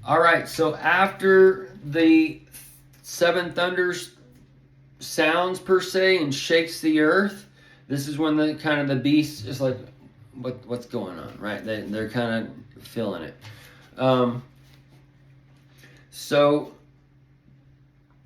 All right, so after the seven thunders sounds per se and shakes the earth, this is when the kind of the beast is like, what's going on, right? They're kind of feeling it. So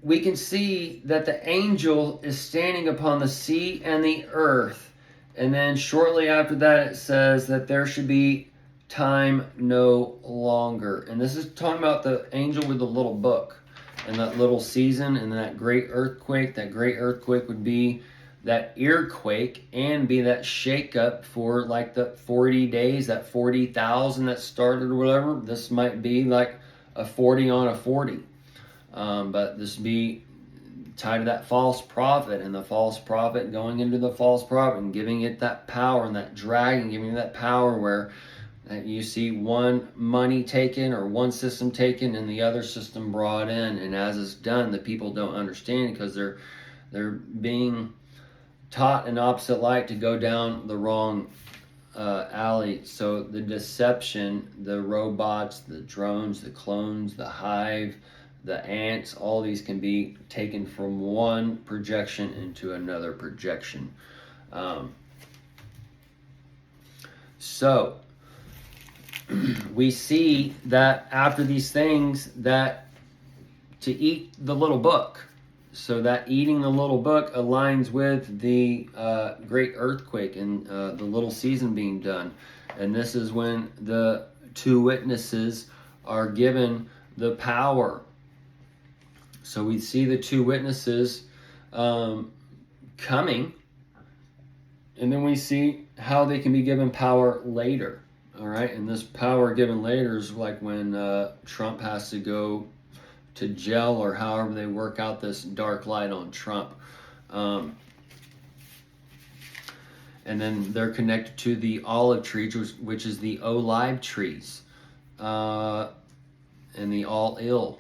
we can see that the angel is standing upon the sea and the earth. And then shortly after that, it says that there should be time no longer. And this is talking about the angel with the little book and that little season and that great earthquake. That great earthquake would be that earquake and be that shakeup for like the 40 days, that 40,000 that started or whatever. This might be like a 40 on a 40. But this be tied to that false prophet and the false prophet going into the false prophet and giving it that power and that dragon giving it that power where you see one money taken or one system taken and the other system brought in. And as it's done, the people don't understand because they're being taught an opposite light to go down the wrong alley. So the deception, the robots, the drones, the clones, the hive, the ants, all these can be taken from one projection into another projection. So we see that after these things that to eat the little book. So that eating the little book aligns with the great earthquake and the little season being done. And this is when the two witnesses are given the power. So we see the two witnesses coming, and then we see how they can be given power later. All right, and this power given later is like when Trump has to go to jail or however they work out this dark light on Trump. And then they're connected to the olive tree, which is the olive trees, and the all ill.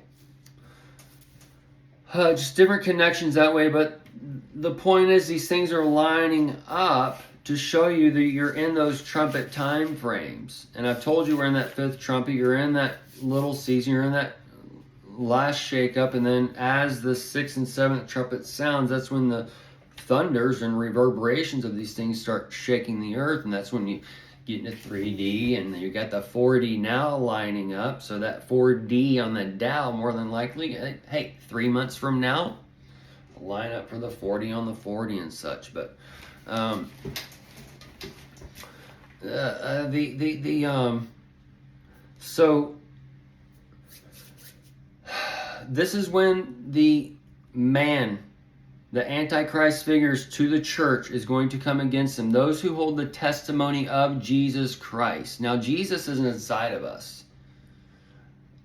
Just different connections that way, but the point is these things are lining up to show you that you're in those trumpet time frames. And I've told you we're in that fifth trumpet, you're in that little season, you're in that last shake up, and then as the sixth and seventh trumpet sounds, that's when the thunders and reverberations of these things start shaking the earth, and that's when you get into 3D, and you got the 4D now lining up. So that 4D on the Dow, more than likely, hey, 3 months from now, line up for the 40 on the 40 and such. But so this is when the man, the Antichrist figures to the church, is going to come against them. Those who hold the testimony of Jesus Christ. Now, Jesus is inside of us.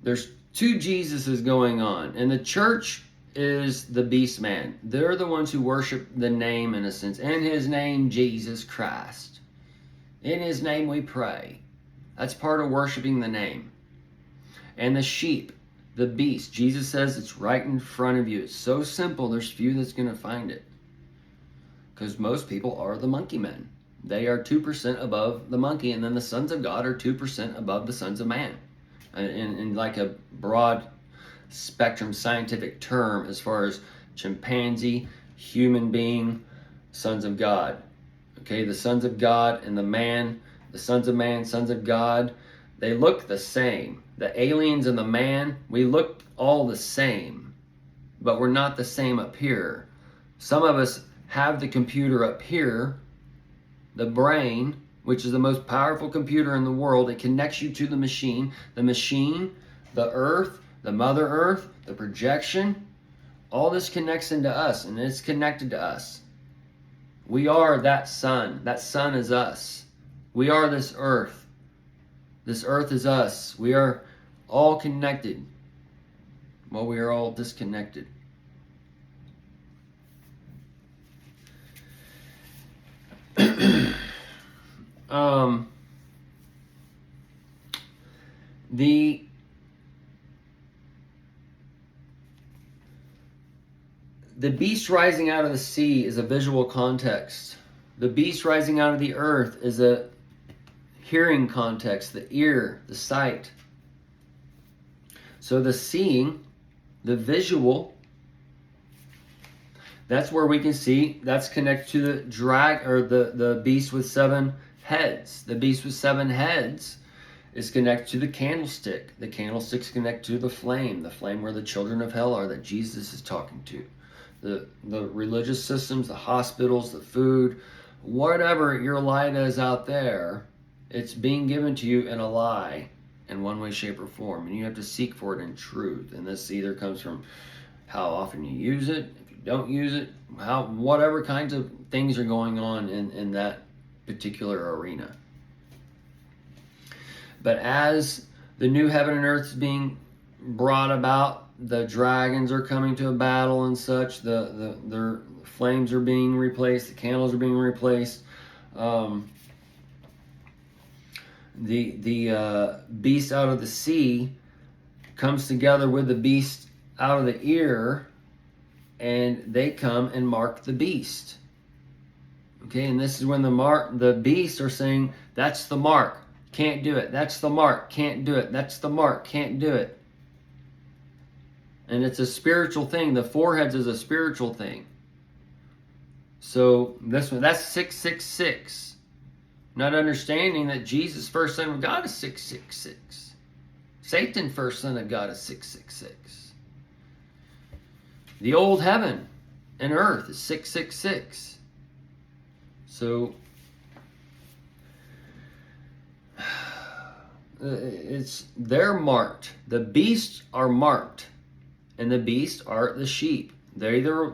There's two Jesuses going on. And the church is the beast man. They're the ones who worship the name, in a sense. In his name, Jesus Christ. In his name we pray. That's part of worshiping the name. And the sheep, the beast. Jesus says it's right in front of you. It's so simple, there's few that's going to find it. Because most people are the monkey men. They are 2% above the monkey, and then the sons of God are 2% above the sons of man. In like a broad spectrum scientific term as far as chimpanzee, human being, sons of God. Okay, the sons of God and the man, the sons of man, sons of God, they look the same. The aliens and the man, we look all the same, but we're not the same up here. Some of us have the computer up here, the brain, which is the most powerful computer in the world. It connects you to the machine, the earth, the mother earth, the projection. All this connects into us, and it's connected to us. We are that sun. That sun is us. We are this earth. This earth is us. We are all connected. Well, we are all disconnected. The beast rising out of the sea is a visual context. The beast rising out of the earth is a hearing context, the ear, the sight. So the seeing, the visual, that's where we can see, that's connected to the or the beast with 7 heads. The beast with 7 heads is connected to the candlestick. The candlestick's connected to the flame where the children of hell are that Jesus is talking to. The religious systems, the hospitals, the food, whatever your light is out there, it's being given to you in a lie in one way, shape, or form. And you have to seek for it in truth. And this either comes from how often you use it, if you don't use it, whatever kinds of things are going on in that particular arena. But as the new heaven and earth is being brought about, the dragons are coming to a battle and such, their flames are being replaced, the candles are being replaced. The beast out of the sea comes together with the beast out of the ear, and they come and mark the beast. Okay, and this is when the beasts are saying, that's the mark, can't do it. That's the mark, can't do it. That's the mark, can't do it. And it's a spiritual thing. The foreheads is a spiritual thing. So this one, that's 666. Not understanding that Jesus, first son of God, is 666. Satan, first son of God, is 666. The old heaven and earth is 666. So they're marked. The beasts are marked, and the beasts are the sheep. They are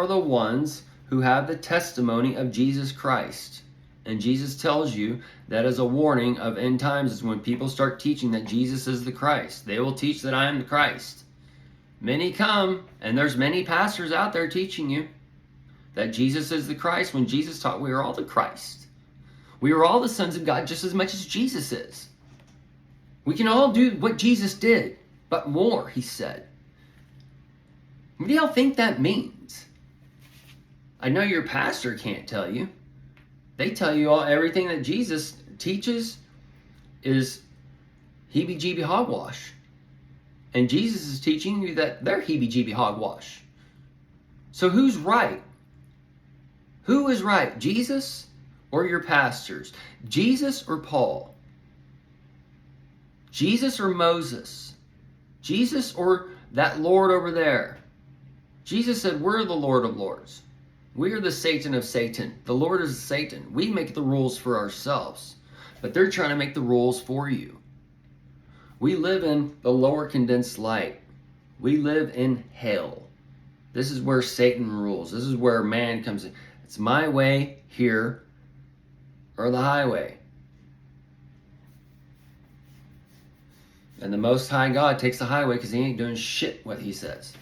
the ones who have the testimony of Jesus Christ. And Jesus tells you that as a warning of end times is when people start teaching that Jesus is the Christ. They will teach that I am the Christ. Many come, and there's many pastors out there teaching you that Jesus is the Christ, when Jesus taught we are all the Christ. We are all the sons of God just as much as Jesus is. We can all do what Jesus did, but more, he said. What do y'all think that means? I know your pastor can't tell you. They tell you everything that Jesus teaches is heebie-jeebie hogwash. And Jesus is teaching you that they're heebie-jeebie hogwash. So who's right? Who is right? Jesus or your pastors? Jesus or Paul? Jesus or Moses? Jesus or that Lord over there? Jesus said, we're the Lord of Lords. We are the Satan of Satan. The Lord is Satan. We make the rules for ourselves, but they're trying to make the rules for you. We live in the lower condensed light. We live in hell. This is where Satan rules. This is where man comes in. It's my way here or the highway. And the Most High God takes the highway because he ain't doing shit what he says.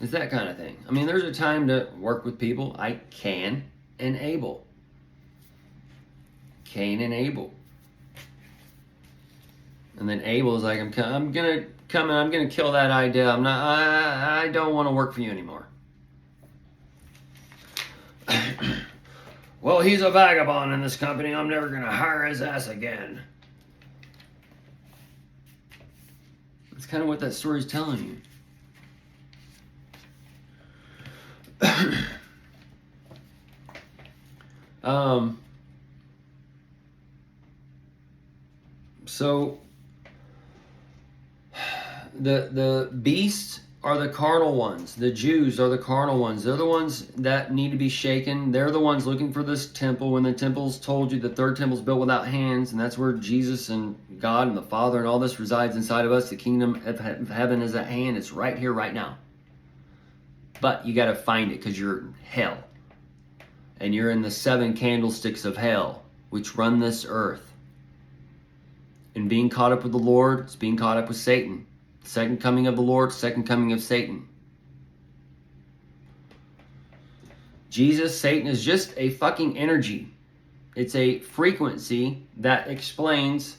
It's that kind of thing. I mean, there's a time to work with people. I can and able. Cain and Abel. And then Abel is like, I'm gonna come and I'm gonna kill that idea. I don't want to work for you anymore. Well, he's a vagabond in this company. I'm never gonna hire his ass again. That's kind of what that story's telling you. So the beasts are the carnal ones. The Jews are the carnal ones. They're the ones that need to be shaken. They're the ones looking for this temple. When the temple's told you the third temple's built without hands, and that's where Jesus and God and the Father and all this resides inside of us. The kingdom of heaven is at hand. It's right here, right now. But you got to find it because you're in hell. And you're in the 7 candlesticks of hell, which run this earth. And being caught up with the Lord, it's being caught up with Satan. Second coming of the Lord, second coming of Satan. Jesus, Satan is just a fucking energy. It's a frequency that explains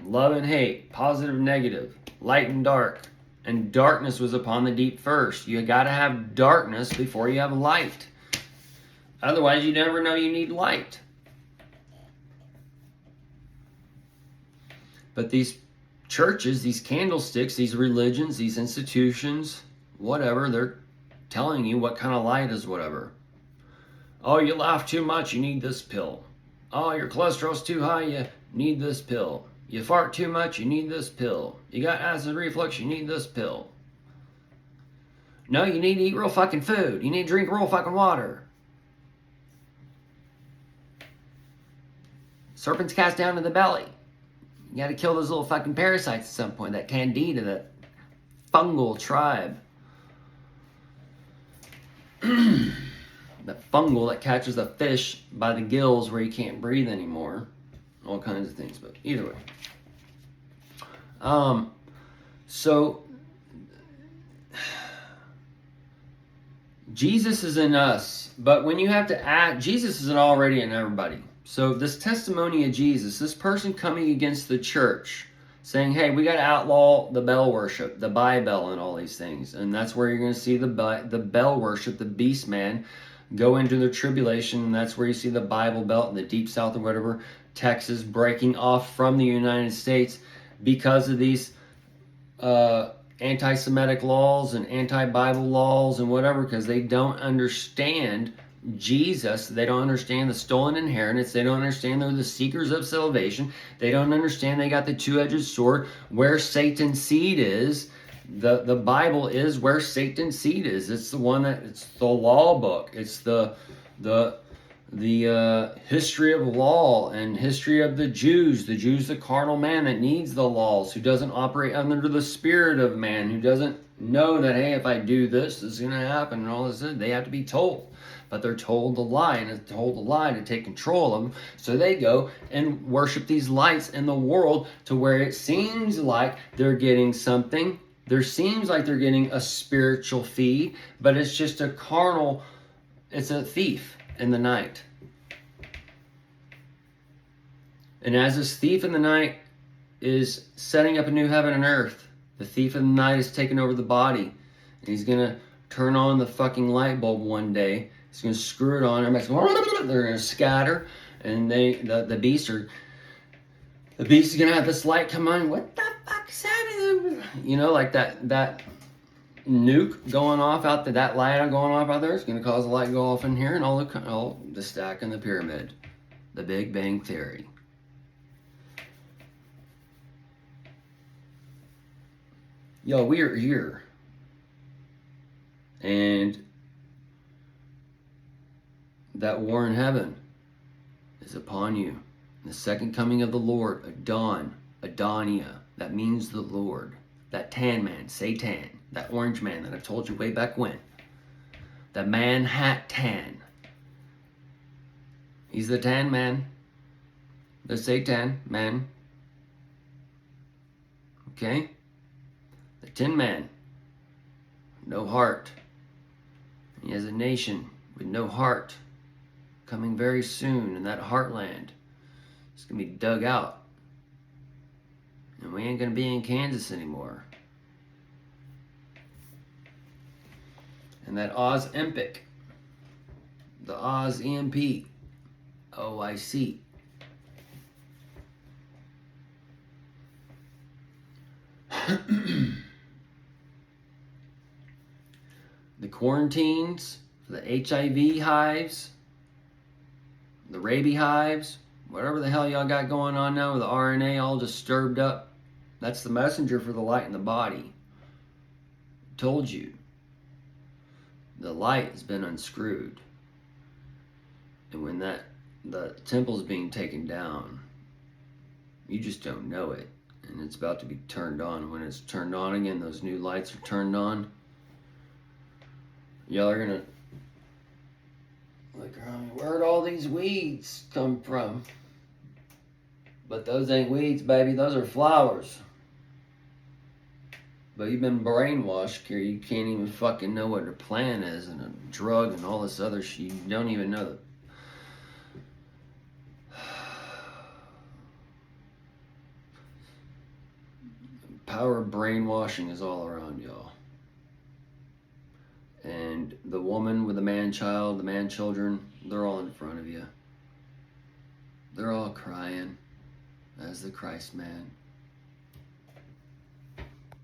love and hate, positive and negative, light and dark. And darkness was upon the deep first. You got to have darkness before you have light. Otherwise, you never know you need light. But these churches, these candlesticks, these religions, these institutions, whatever, they're telling you what kind of light is whatever. Oh, you laugh too much, you need this pill. Oh, your cholesterol's too high, you need this pill. You fart too much, you need this pill. You got acid reflux, you need this pill. No, you need to eat real fucking food. You need to drink real fucking water. Serpents cast down to the belly. You gotta kill those little fucking parasites at some point. That candida, that fungal tribe. That fungal that catches a fish by the gills where you can't breathe anymore. All kinds of things, but either way. So Jesus is in us, but when you have to act, Jesus isn't already in everybody. So this testimony of Jesus, this person coming against the church, saying, hey, we got to outlaw the bell worship, the Bible and all these things. And that's where you're going to see the bell worship, the beast man, go into the tribulation. And that's where you see the Bible Belt in the deep south or whatever, Texas, breaking off from the United States because of these anti-Semitic laws and anti-Bible laws and whatever, because they don't understand Jesus. They don't understand the stolen inheritance. They don't understand they're the seekers of salvation. They don't understand they got the two-edged sword where Satan's seed is. The Bible is where Satan's seed is. It's the one that, it's the law book. It's the history of law and history of the Jews, the carnal man that needs the laws, who doesn't operate under the spirit of man, who doesn't know that, hey, if I do this, this is going to happen and all this. They have to be told. But they're told the lie, and it's told the lie to take control of them. So they go and worship these lights in the world to where it seems like they're getting something. There seems like they're getting a spiritual feed, but it's just a carnal, it's a thief in the night. And as this thief in the night is setting up a new heaven and earth, the thief in the night is taking over the body. And he's going to turn on the fucking light bulb one day. He's going to screw it on. Everybody's going, they're going to scatter. And the beast is going to have this light come on. What the fuck is happening? You know, like that nuke going off out there, that light going off out there is going to cause the light to go off in here, and all the stack in the pyramid. The Big Bang Theory. Yo, we are here. And that war in heaven is upon you. The second coming of the Lord, Adonia, that means the Lord. That tan man, Satan, that orange man that I told you way back when. The Manhattan. He's the tan man. The Satan man. Okay? The Tin Man. No heart. He has a nation with no heart coming very soon, and that heartland is going to be dug out. And we ain't going to be in Kansas anymore. And that Oz Empic, the Oz EMP, OIC. The quarantines, the HIV hives, the rabies hives, whatever the hell y'all got going on now with the RNA all disturbed up. That's the messenger for the light in the body. Told you. The light has been unscrewed. And when the temple's being taken down, you just don't know it. And it's about to be turned on. When it's turned on again, those new lights are turned on. Y'all are gonna, like, where'd all these weeds come from? But those ain't weeds, baby. Those are flowers. But you've been brainwashed here. You can't even fucking know what a plant is and a drug and all this other shit. You don't even know the power of brainwashing is all around y'all. And the woman with the man-child, the man-children, they're all in front of you. They're all crying as the Christ man.